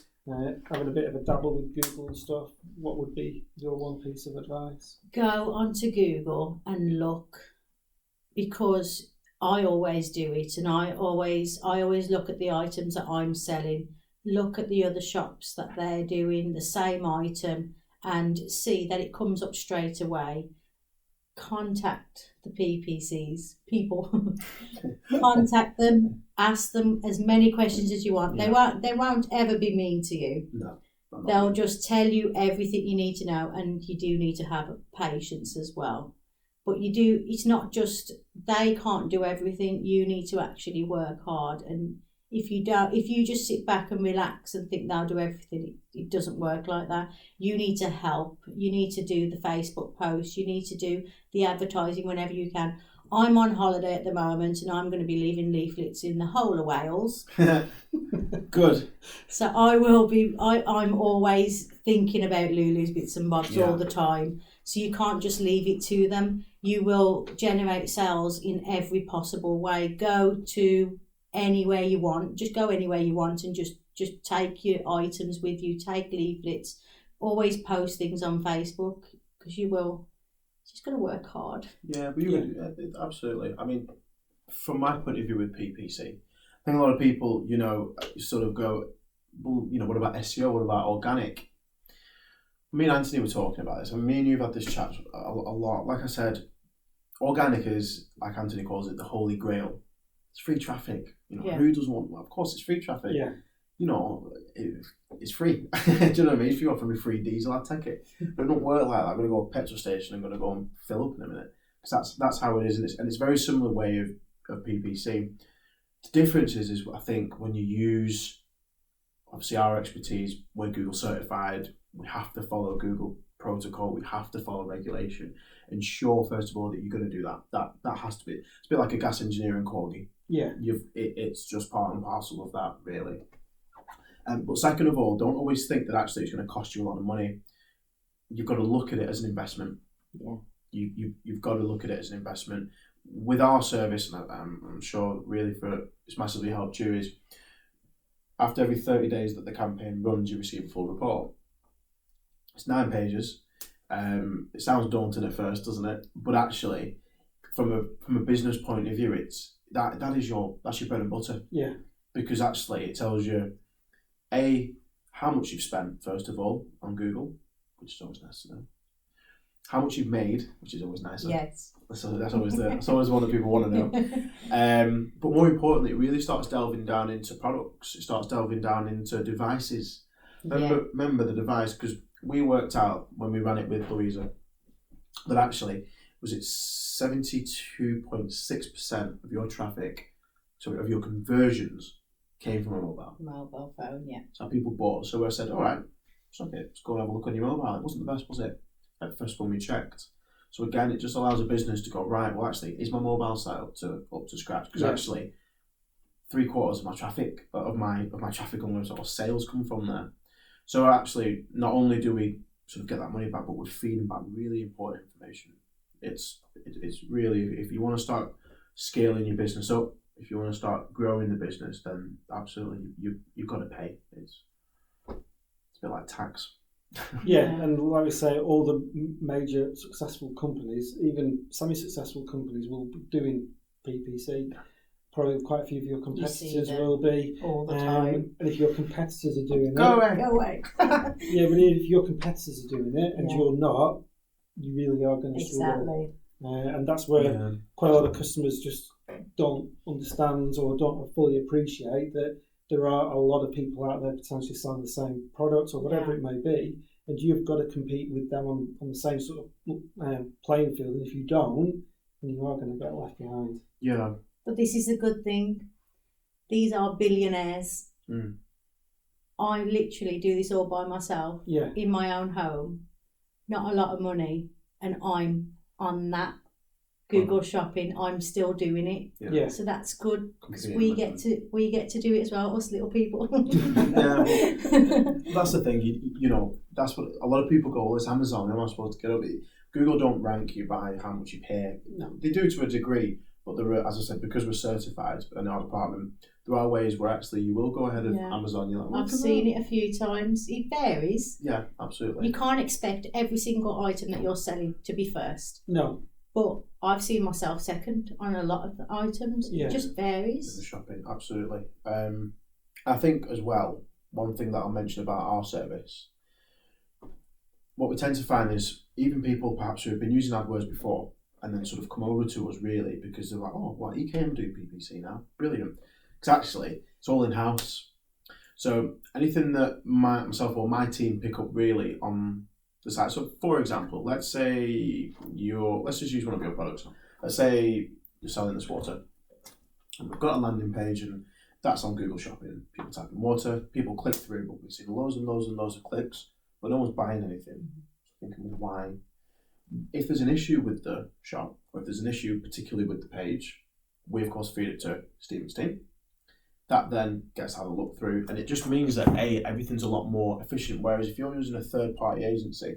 having a bit of a dabble with Google and stuff, what would be your one piece of advice? Go onto Google and look, because I always do it, and I always look at the items that I'm selling, look at the other shops that they're doing the same item, and see that it comes up straight away. Contact the PPCs, people. Contact them, ask them as many questions as you want. Yeah. They won't ever be mean to you. No. They'll just tell you everything you need to know, and you do need to have patience as well. But it's not just, they can't do everything. You need to actually work hard. And if you just sit back and relax and think they'll do everything, it doesn't work like that. You need to help. You need to do the Facebook posts. You need to do the advertising whenever you can. I'm on holiday at the moment, and I'm going to be leaving leaflets in the whole of Wales. Good. So I will be. I'm always thinking about Lulu's Bits and Bobs all the time. So you can't just leave it to them. You will generate sales in every possible way. Go to anywhere you want. Just go anywhere you want and just take your items with you. Take leaflets. Always post things on Facebook because you will. It's just got to work hard. Yeah, but absolutely. I mean, from my point of view with PPC, I think a lot of people, sort of go, well, what about SEO? What about organic? Me and Anthony were talking about this, and me and you've had this chat a lot. Like I said, organic is, like Anthony calls it, the holy grail. It's free traffic. Who doesn't want? Well, of course, it's free traffic. Yeah. It's free. Do you know what I mean? If you offer me free diesel, I'd take it. But it don't work like that. I'm going to go to a petrol station. I'm going to go and fill up in a minute. Because that's how it is, and it's a very similar way of PPC. The difference is I think when you use, obviously our expertise, we're Google certified. We have to follow Google protocol. We have to follow regulation. Ensure first of all that you're going to do that. That has to be. It's a bit like a gas engineer and corgi. Yeah. It's just part and parcel of that, really. But second of all, don't always think that actually it's going to cost you a lot of money. You've got to look at it as an investment. Yeah. You've got to look at it as an investment. With our service, and I'm sure really it's massively helped you, is after every 30 days that the campaign runs, you receive a full report. It's 9 pages. It sounds daunting at first, doesn't it? But actually, from a business point of view, it's that's your bread and butter. Yeah. Because actually, it tells you how much you've spent first of all on Google, which is always nice to know. How much you've made, which is always nicer. Yes. That's always one that people want to know. But more importantly, it really starts delving down into products. It starts delving down into devices. Remember the device, because we worked out when we ran it with Louisa that actually, was it 72.6% of your traffic, of your conversions came from a mobile. Mobile phone, yeah. So people bought. So I said, all right, let's go and have a look on your mobile. It wasn't the best, was it? At the first one we checked. So again, it just allows a business to go, right, well actually, is my mobile site up to scratch? Because actually, 3/4 of my traffic, of my traffic on website or sales come from there. So actually, not only do we sort of get that money back, but we're feeding back really important information. It's really, if you want to start scaling your business up, if you want to start growing the business, then absolutely you've got to pay. It's a bit like tax. Yeah, and like we say, all the major successful companies, even semi-successful companies, will be doing PPC. Probably quite a few of your competitors will be. All the time. And if your competitors are doing Go it... Go away. Yeah, but if your competitors are doing it and you're not, you really are going to struggle. Exactly. And that's where quite a lot of customers just don't understand or don't fully appreciate that there are a lot of people out there potentially selling the same product or whatever it may be, and you've got to compete with them on the same sort of playing field. And if you don't, then you are going to get left behind. Yeah. But this is a good thing. These are billionaires. Mm. I literally do this all by myself in my own home. Not a lot of money, and I'm on that Google shopping. I'm still doing it. Yeah. So that's good because we get to do it as well, us little people. Yeah, that's the thing. You that's what a lot of people go. Well, it's Amazon. Am I supposed to get up? Google don't rank you by how much you pay. No, they do to a degree, but there are, as I said, because we're certified in our department, there are ways where actually you will go ahead of Amazon. You're like, I've seen it a few times. It varies. Yeah, absolutely. You can't expect every single item that you're selling to be first. No. But I've seen myself second on a lot of the items. Yeah. It just varies. In the shopping, absolutely. I think as well, one thing that I'll mention about our service, what we tend to find is even people perhaps who have been using AdWords before and then sort of come over to us really because they're like, oh, well, EKM do PPC now. Brilliant. Because actually, it's all in-house. So anything that myself or my team pick up really on the site. So, for example, let's just use one of your products. Let's say you're selling this water. And we've got a landing page, and that's on Google Shopping. People type in water, people click through, but we've seen loads and loads and loads of clicks, but no one's buying anything. So thinking, well, why? If there's an issue with the shop, or if there's an issue particularly with the page, we of course feed it to Stephen's team. That then gets had a look through, and it just means that everything's a lot more efficient. Whereas if you're using a third-party agency,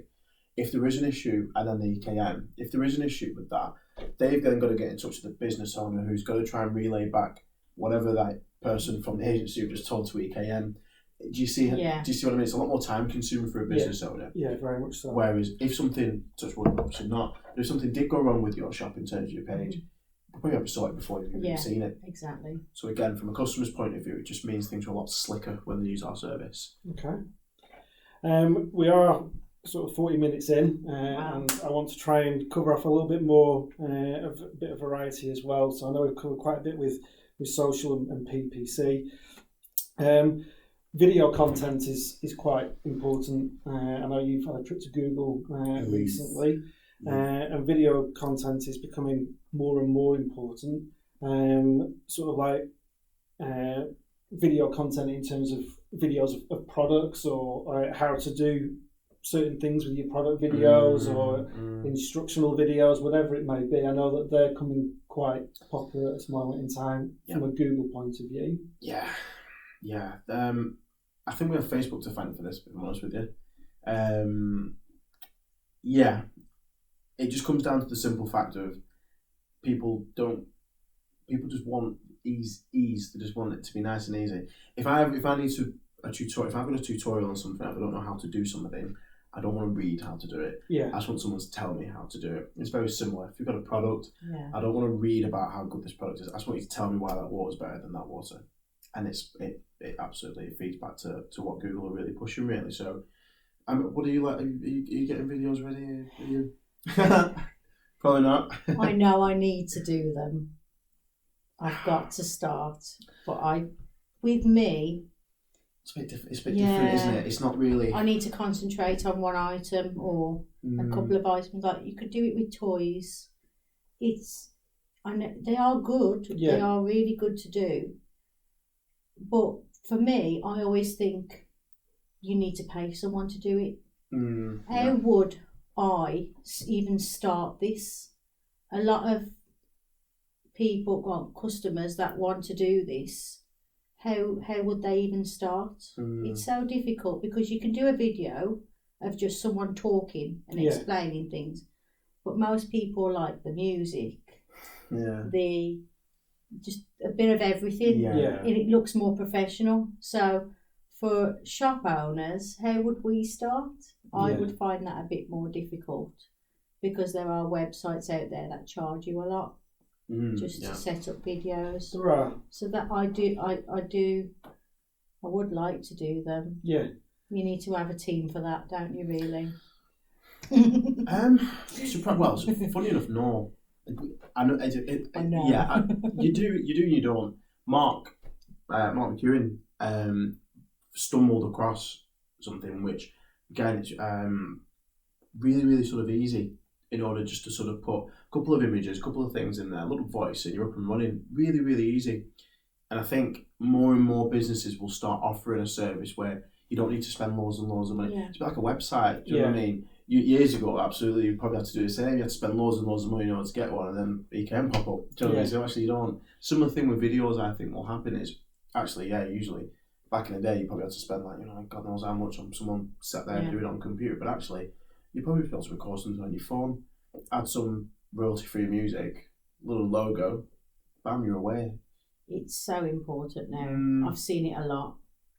if there is an issue, and then the EKM, if there is an issue with that, they've then got to get in touch with the business owner who's got to try and relay back whatever that person from the agency who just told to EKM. Do you see? Yeah. Do you see what I mean? It's a lot more time consuming for a business owner. Yeah, very much so. Whereas if something, touch wood, obviously not, but if something did go wrong with your shop in terms of your page, you probably have to sort it before you've even seen it. Exactly. So again, from a customer's point of view, it just means things are a lot slicker when they use our service. Okay. We are sort of 40 minutes in, and I want to try and cover off a little bit more of a bit of variety as well. So I know we've covered quite a bit with social and PPC. Video content is quite important. I know you've had a trip to Google recently, and video content is becoming more and more important. Sort of like video content in terms of videos of products or how to do certain things with your product videos or instructional videos, whatever it may be. I know that they're coming quite popular at this moment in time from a Google point of view. Yeah. I think we have Facebook to thank for this, if I'm honest with you. It just comes down to the simple fact of people just want ease. They just want it to be nice and easy. If I need to a tutorial, if I've got a tutorial on something, if I don't know how to do something, I don't want to read how to do it. Yeah. I just want someone to tell me how to do it. It's very similar. If you've got a product, I don't want to read about how good this product is. I just want you to tell me why that water's better than that water. And it absolutely feeds back to what Google are really pushing, really. So, what are you like? Are you getting videos ready? Are you? Probably not. I know I need to do them. I've got to start, but with me, it's a bit different, isn't it? It's not really. I need to concentrate on one item or a couple of items. Like you could do it with toys. I know they are good. Yeah. They are really good to do. But for me, I always think you need to pay someone to do it. How would I even start this? A lot of people, customers that want to do this, how would they even start? It's so difficult because you can do a video of just someone talking and explaining things, but most people like the music, just a bit of everything. And it looks more professional. So for shop owners, how would we start? I would find that a bit more difficult because there are websites out there that charge you a lot to set up videos. Right. So that I would like to do them. Yeah. You need to have a team for that, don't you? Really? Well, funny enough, no. I know. Yeah, you do, and you don't. Mark McEwen stumbled across something which, again, it's really, really sort of easy in order just to sort of put a couple of images, a couple of things in there, a little voice, and you're up and running. Really, really easy. And I think more and more businesses will start offering a service where you don't need to spend loads and loads of money. It's like a website. Do you know what I mean? Years ago, absolutely, you probably had to do the same. You had to spend loads and loads of money in order to get one, and then you can pop up. Do you know what I mean? So actually, you don't. Similar thing with videos, I think, will happen is actually, usually back in the day, you probably had to spend God knows how much on someone sat there doing it on a computer. But actually, you probably be able to record something on your phone, add some royalty-free music, little logo, bam, you're away. It's so important now. I've seen it a lot.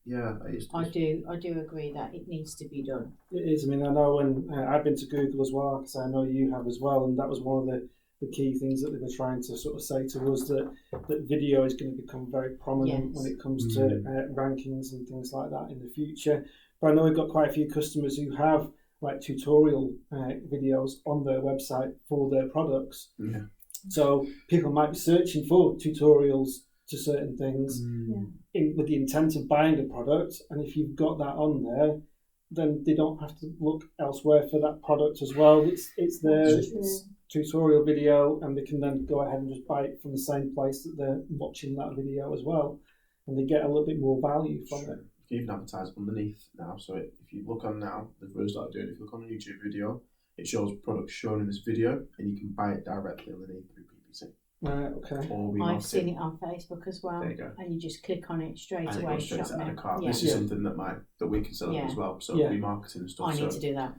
Yeah, I do agree that it needs to be done. It is. I mean, I know when I've been to Google as well, because I know you have as well, and that was one of the key things that they were trying to sort of say to us, that video is going to become very prominent when it comes to rankings and things like that in the future. But I know we've got quite a few customers who have like tutorial videos on their website for their products. Yeah. So people might be searching for tutorials to certain things with the intent of buying a product, and if you've got that on there, then they don't have to look elsewhere for that product as well. It's their tutorial video, and they can then go ahead and just buy it from the same place that they're watching that video as well, and they get a little bit more value from it. You can even advertise underneath now. So if you look on now, the first started doing it, if you look on a YouTube video, it shows products shown in this video, and you can buy it directly underneath through PPC. Right, okay. I've seen it on Facebook as well. There you go. And you just click on it straight away. And it goes straight to add a cart. Yeah. This is something that we can set up as well. So we marketing and stuff. I need to do that.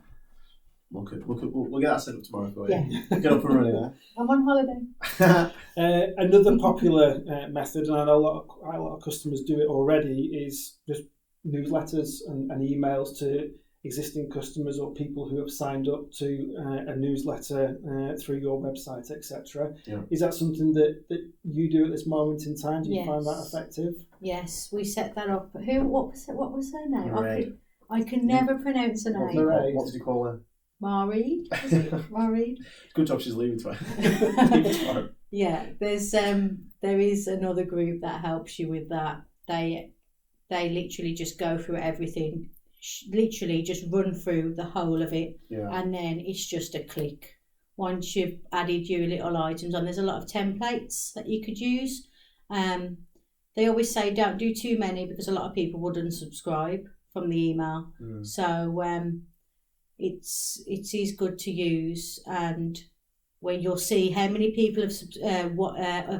We'll get that set up tomorrow for you. Yeah. Get up and running there. I'm on holiday. Another popular method, and I know quite a lot of customers do it already, is just newsletters and emails to existing customers or people who have signed up to a newsletter through your website, etc. Yeah. Is that something that you do at this moment in time? Do you find that effective? Yes, we set that up. What was her name? Right. I can never pronounce her name. What did you call her? Mareed? Mareed? Good job she's leaving tomorrow. Yeah, there is another group that helps you with that. They literally just go through everything, literally just run through the whole of it, and then it's just a click. Once you've added your little items on, there's a lot of templates that you could use. They always say don't do too many because a lot of people would unsubscribe from the email. So it is good to use, and when you'll see how many people have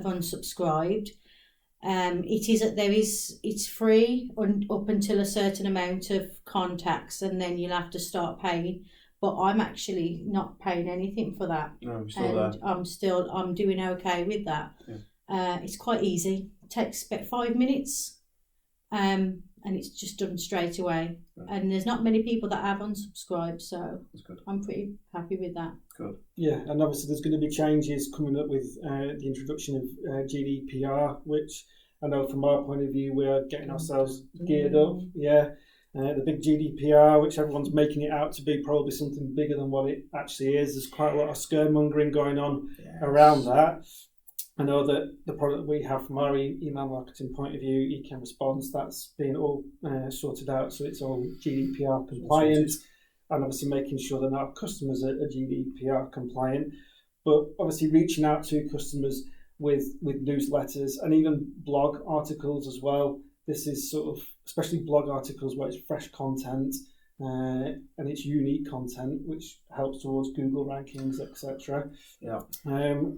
unsubscribed. It's free up until a certain amount of contacts, and then you'll have to start paying. But I'm actually not paying anything for that. No, I'm still there. I'm doing okay with that. Yeah. It's quite easy. It takes about 5 minutes, and it's just done straight away. Yeah. And there's not many people that have unsubscribed, so that's good. I'm pretty happy with that. Good. Yeah, and obviously there's going to be changes coming up with the introduction of GDPR, which I know from our point of view we are getting ourselves geared up. Yeah, the big GDPR, which everyone's making it out to be probably something bigger than what it actually is. There's quite a lot of scaremongering going on around that. I know that the product we have from our email marketing point of view, EKM Response, that's been all sorted out, so it's all GDPR compliant, and obviously making sure that our customers are GDPR compliant. But obviously reaching out to customers with newsletters and even blog articles as well. This is sort of, especially blog articles where it's fresh content and it's unique content, which helps towards Google rankings, etc. Yeah.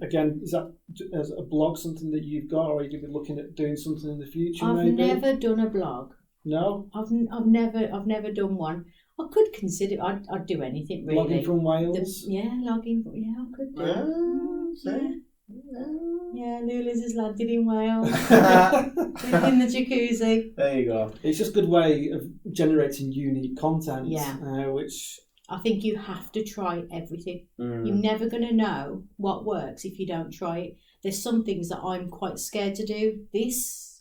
Again, is that as a blog something that you've got, or are you going to be looking at doing something in the future? I've maybe? never done a blog. No. I've never done one. I could consider. I'd do anything really. Logging from Wales. Logging. Yeah, I could do. Yeah, Lula's has landed in Wales in the jacuzzi. There you go. It's just a good way of generating unique content. Yeah. Which I think you have to try everything. You're never going to know what works if you don't try it. There's some things that I'm quite scared to do.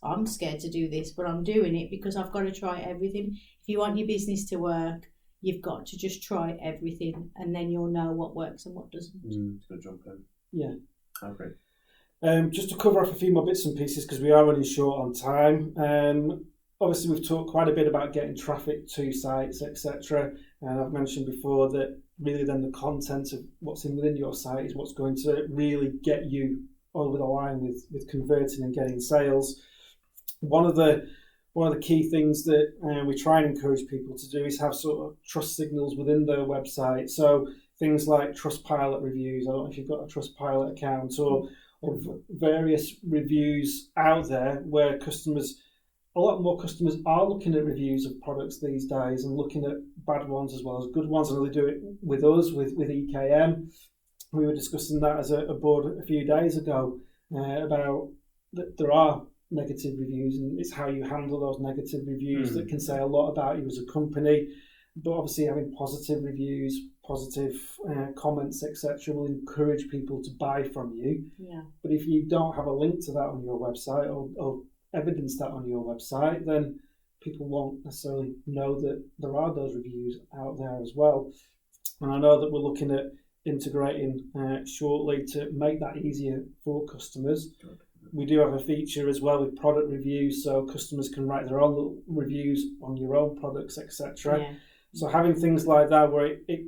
I'm scared to do this, but I'm doing it because I've got to try everything. If you want your business to work, you've got to just try everything, and then you'll know what works and what doesn't. Good jump in. Yeah. Okay. Just to cover off a few more bits and pieces because we are running short on time. Obviously, we've talked quite a bit about getting traffic to sites, etc. And I've mentioned before that really then the content of what's within your site is what's going to really get you over the line with converting and getting sales. One of the key things that we try and encourage people to do is have sort of trust signals within their website. So things like Trustpilot reviews. I don't know if you've got a Trustpilot account or various reviews out there where a lot more customers are looking at reviews of products these days and looking at bad ones as well as good ones, and they do it with us, with EKM. We were discussing that as a board a few days ago about that there are negative reviews, and it's how you handle those negative reviews that can say a lot about you as a company. But obviously having positive reviews, positive comments, etc. will encourage people to buy from you. Yeah. But if you don't have a link to that on your website or evidence that on your website, then people won't necessarily know that there are those reviews out there as well. And I know that we're looking at integrating shortly to make that easier for customers. We do have a feature as well with product reviews, so customers can write their own little reviews on your own products, etc. Yeah. So having things like that where it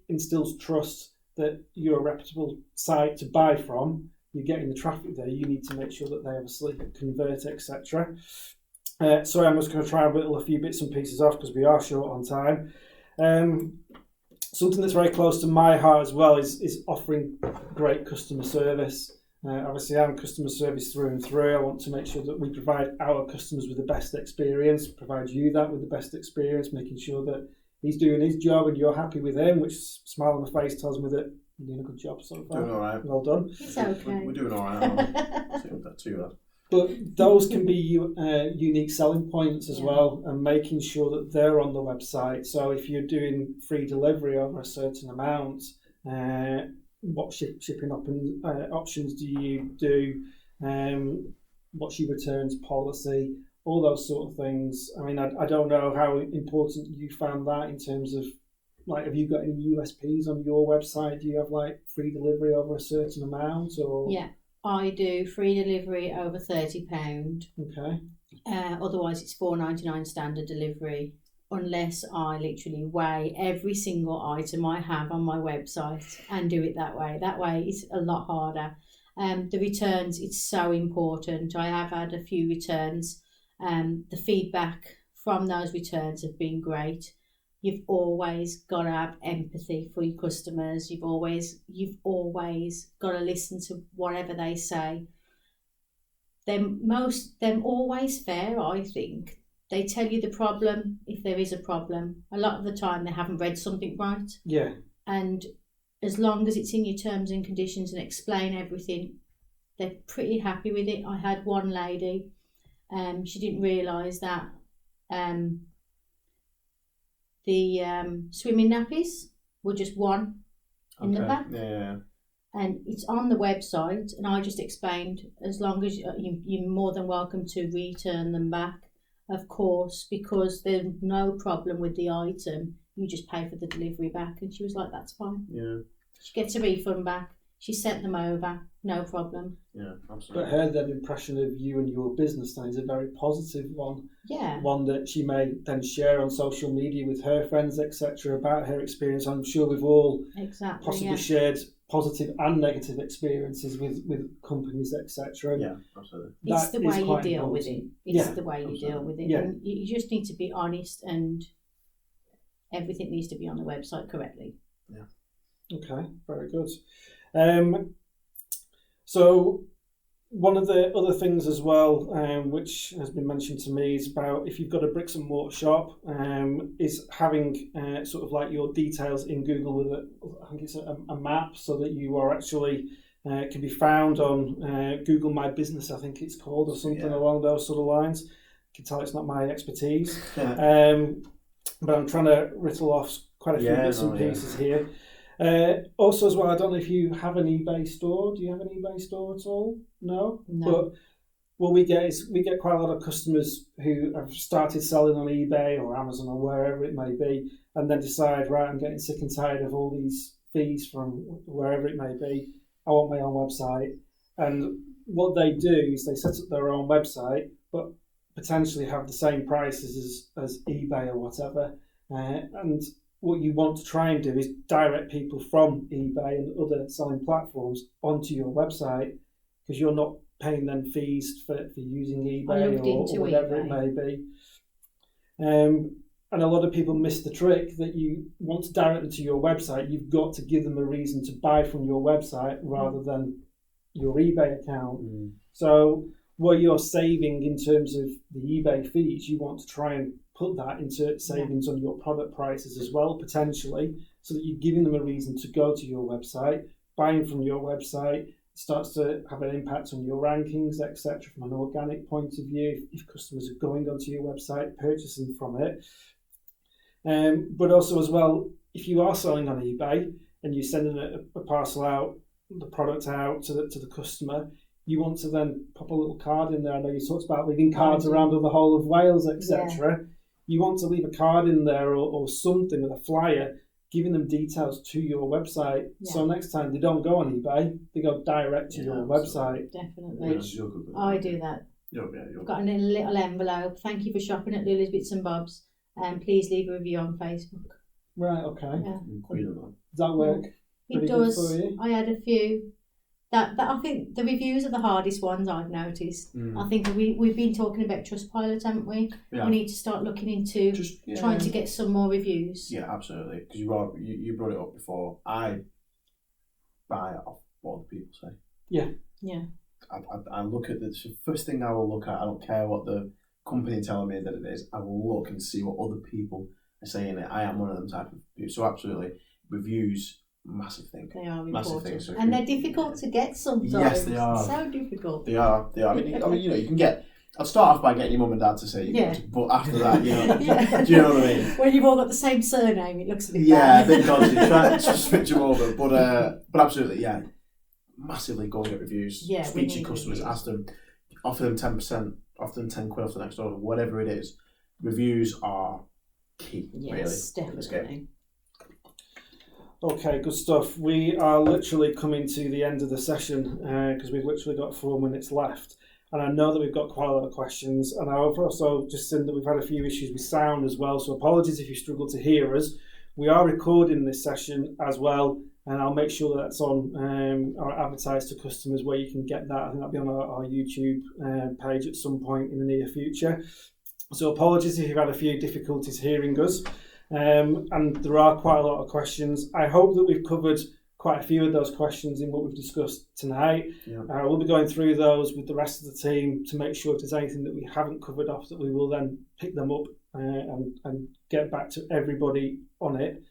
instills trust that you're a reputable site to buy from, you're getting the traffic there, you need to make sure that they obviously convert, etc. Sorry, I'm just going to try and whittle a few bits and pieces off because we are short on time. Something that's very close to my heart as well is offering great customer service. Obviously, I'm customer service through and through. I want to make sure that we provide our customers with the best experience, provide you that with the best experience, making sure that he's doing his job and you're happy with him, which smile on the face tells me that you're doing a good job so far. Doing all right. Well done. It's okay. We're doing all right. Too bad. But those can be unique selling points as well, and making sure that they're on the website. So if you're doing free delivery over a certain amount, what shipping options do you do? What's your returns policy? All those sort of things. I mean, I don't know how important you found that in terms of, like, have you got any USPs on your website? Do you have like free delivery over a certain amount, or? Yeah, I do free delivery over £30. Okay. Otherwise, it's $4.99 standard delivery, unless I literally weigh every single item I have on my website and do it that way. That way, it's a lot harder. The returns, it's so important. I have had a few returns. The feedback from those returns have been great. You've always got to have empathy for your customers. You've always got to listen to whatever they say. They're always fair, I think. They tell you the problem if there is a problem. A lot of the time they haven't read something right. Yeah. And as long as it's in your terms and conditions and explain everything, they're pretty happy with it. I had one lady, she didn't realise that the swimming nappies were just one in the back. Yeah. And it's on the website, and I just explained, as long as you're more than welcome to return them back, of course, because there's no problem with the item. You just pay for the delivery back. And she was like, that's fine. Yeah. She gets a refund back. She sent them over, no problem. Yeah, absolutely. But her then impression of you and your business then is a very positive one. Yeah. One that she may then share on social media with her friends, etc., about her experience. I'm sure we've all possibly shared positive and negative experiences with companies, etc. Yeah, absolutely. It's the way you deal with it. It's the way you absolutely. deal with it. Yeah. And you just need to be honest, and everything needs to be on the website correctly. Yeah. Okay, very good. So one of the other things as well, which has been mentioned to me, is about if you've got a bricks and mortar shop, is having sort of like your details in Google with I think it's a map, so that you are actually can be found on Google My Business, I think it's called, or something along those sort of lines. You can tell it's not my expertise, but I'm trying to riddle off quite a few bits and pieces here. Also as well, I don't know if you have an eBay store. Do you have an eBay store at all? No. But what we get quite a lot of customers who have started selling on eBay or Amazon or wherever it may be, and then decide, right, I'm getting sick and tired of all these fees from wherever it may be. I want my own website. And what they do is they set up their own website, but potentially have the same prices as eBay or whatever. And what you want to try and do is direct people from eBay and other selling platforms onto your website, because you're not paying them fees for using eBay or whatever it may be. And a lot of people miss the trick that you want to direct them to your website. You've got to give them a reason to buy from your website rather than your eBay account. So what you're saving in terms of the eBay fees, you want to try and put that into savings on your product prices as well, potentially, so that you're giving them a reason to go to your website, buying from your website. It starts to have an impact on your rankings, etc., from an organic point of view, if customers are going onto your website, purchasing from it. But also as well, if you are selling on eBay and you're sending a parcel out, the product out to the customer, you want to then pop a little card in there. I know you talked about leaving cards around the whole of Wales, etc. Yeah. You want to leave a card in there or something with a flyer, giving them details to your website. Yeah. So next time they don't go on eBay, they go direct to your website. Definitely. I do that. I've got a little envelope. Thank you for shopping at Lula's Bits and Bobs. Please leave a review on Facebook. Right, okay. Yeah. Does that work? It does. I had a few. That I think the reviews are the hardest ones I've noticed. I think we've been talking about Trustpilot, haven't we? Yeah. We need to start looking into trying to get some more reviews. Yeah, absolutely. Because you brought it up before. I buy it off what other people say. Yeah. Yeah. I look at the first thing I will look at. I don't care what the company telling me that it is. I will look and see what other people saying it. I am one of them type of people. So absolutely, reviews, massive thing. They are Massive important, thing. So and they're difficult to get sometimes. Yes, they are. So difficult. They are. I mean, you can get. I'll start off by getting your mum and dad to say, but after that, do you know what I mean? When you've all got the same surname, it looks a bit bad. a bit dodgy. Try to switch them over, but absolutely, massively go and get reviews. Yeah, speak to your customers, ask them, offer them 10%, offer them £10 off the next order, whatever it is. Reviews are key. Yes, really. definitely. Okay, good stuff. We are literally coming to the end of the session because we've literally got 4 minutes left. And I know that we've got quite a lot of questions. And I've also just seen that we've had a few issues with sound as well. So apologies if you struggle to hear us. We are recording this session as well. And I'll make sure that that's on or advertised to customers where you can get that. I think that'll be on our YouTube page at some point in the near future. So apologies if you've had a few difficulties hearing us. And there are quite a lot of questions. I hope that we've covered quite a few of those questions in what we've discussed tonight. Yeah. We'll be going through those with the rest of the team to make sure if there's anything that we haven't covered off that we will then pick them up and get back to everybody on it.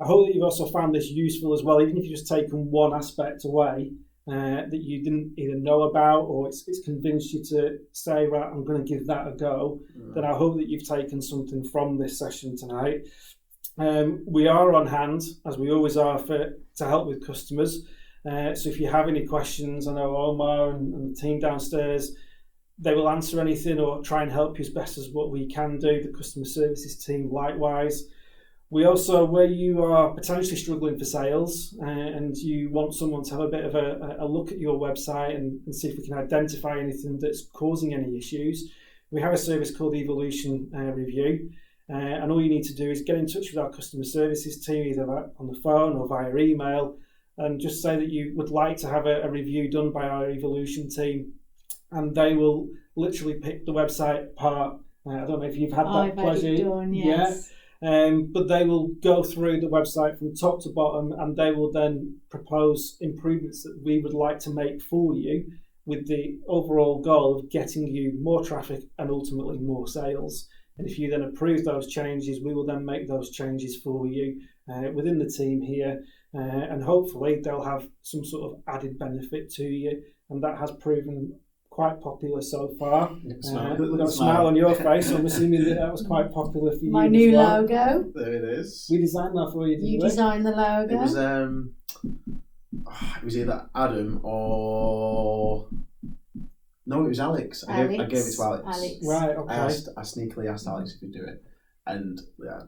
I hope that you've also found this useful as well, even if you've just taken one aspect away that you didn't either know about or it's convinced you to say, right, I'm going to give that a go. Then I hope that you've taken something from this session tonight. We are on hand, as we always are, to help with customers. So if you have any questions, I know Omar and the team downstairs, they will answer anything or try and help you as best as what we can do. The customer services team likewise. We also, where you are potentially struggling for sales and you want someone to have a bit of a look at your website and see if we can identify anything that's causing any issues, we have a service called Evolution Review. And all you need to do is get in touch with our customer services team, either on the phone or via email, and just say that you would like to have a review done by our Evolution team. And they will literally pick the website apart. I don't know if you've had that pleasure. I've had it done, yes. But they will go through the website from top to bottom and they will then propose improvements that we would like to make for you with the overall goal of getting you more traffic and ultimately more sales. And if you then approve those changes, we will then make those changes for you within the team here. And hopefully they'll have some sort of added benefit to you. And that has proven quite popular so far. We've got a smile on your face, so I'm assuming that was quite popular for you. My new logo. There it is. We designed that for you, didn't we? You designed the logo? It was either Adam or... No, it was Alex. I gave it to Alex. Right, okay. I sneakily asked Alex if he'd do it. And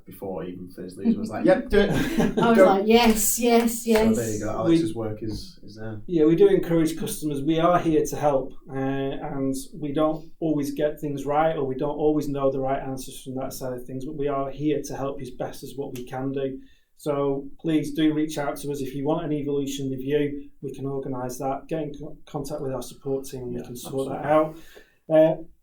before I even finished Lisa was like, yep, do it. I was like, yes. So there you go. Alex's work is there. Yeah, we do encourage customers. We are here to help. And we don't always get things right or we don't always know the right answers from that side of things. But we are here to help you as best as what we can do. So please do reach out to us if you want an Evolution review. We can organise that. Get in contact with our support team and we can sort that out.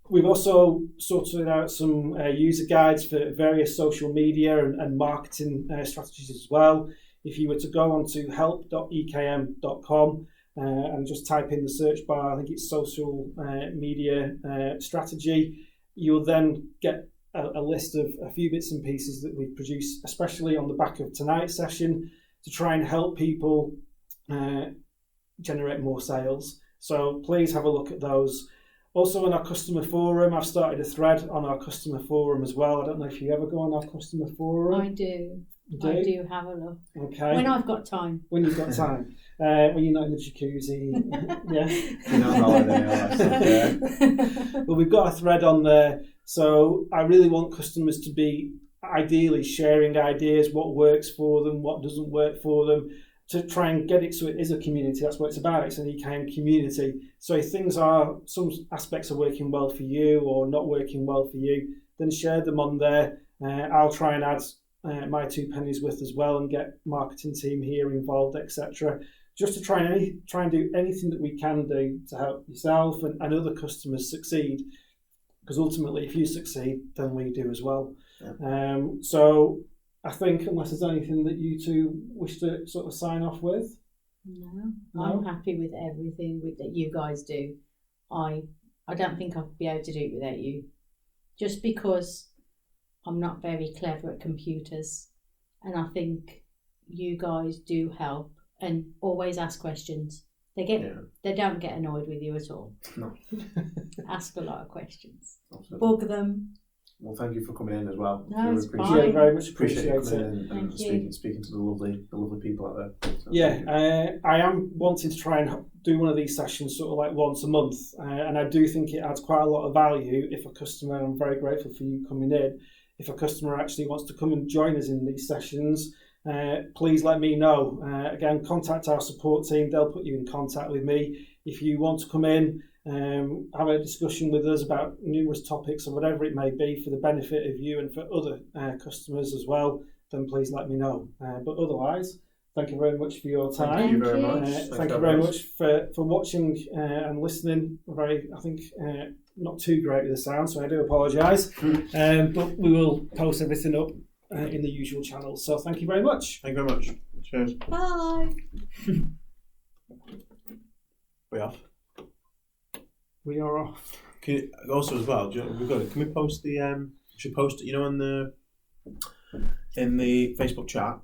We've also sorted out some user guides for various social media and marketing strategies as well. If you were to go on to help.ekm.com and just type in the search bar, I think it's social media strategy, you'll then get a list of a few bits and pieces that we've produced, especially on the back of tonight's session, to try and help people generate more sales. So please have a look at those. Also on our customer forum, I've started a thread on our customer forum as well. I don't know if you ever go on our customer forum. I do. You do? I do have a look. Okay. When I've got time. When you've got time. When you're not in the jacuzzi. Yeah. You're not on holiday, all that stuff, yeah. Well, we've got a thread on there. So I really want customers to be ideally sharing ideas, what works for them, what doesn't work for them, to try and get it so it is a community. That's what it's about. It's an EKM community. So if some aspects are working well for you or not working well for you, then share them on there. I'll try and add my 2 pennies worth as well and get marketing team here involved, etc. Just to try and do anything that we can do to help yourself and other customers succeed. Because ultimately, if you succeed, then we do as well. Yeah. So I think, unless there's anything that you two wish to sort of sign off with? No? I'm happy with everything that you guys do. I don't think I'd be able to do it without you. Just because I'm not very clever at computers, and I think you guys do help and always ask questions. They don't get annoyed with you at all. No. Ask a lot of questions. Absolutely. Bug them. Well, thank you for coming in as well. No, it's appreciate fine. Yeah, very much appreciate you appreciate coming it. in and Thank you. speaking to the lovely people out there. So, Yeah, I am wanting to try and do one of these sessions sort of like once a month, and I do think it adds quite a lot of value if a customer, and I'm very grateful for you coming in, if a customer actually wants to come and join us in these sessions, please let me know. Again, contact our support team, they'll put you in contact with me. If you want to come in, have a discussion with us about numerous topics or whatever it may be for the benefit of you and for other customers as well, then please let me know. But otherwise, thank you very much for your time. Thank you very much. Thank you very much for watching and listening. I think not too great with the sound, so I do apologise. But we will post everything up in the usual channels. So thank you very much. Thank you very much. Cheers. Bye. We off. We are off. Also as well, can we post the should post it, in the Facebook chat,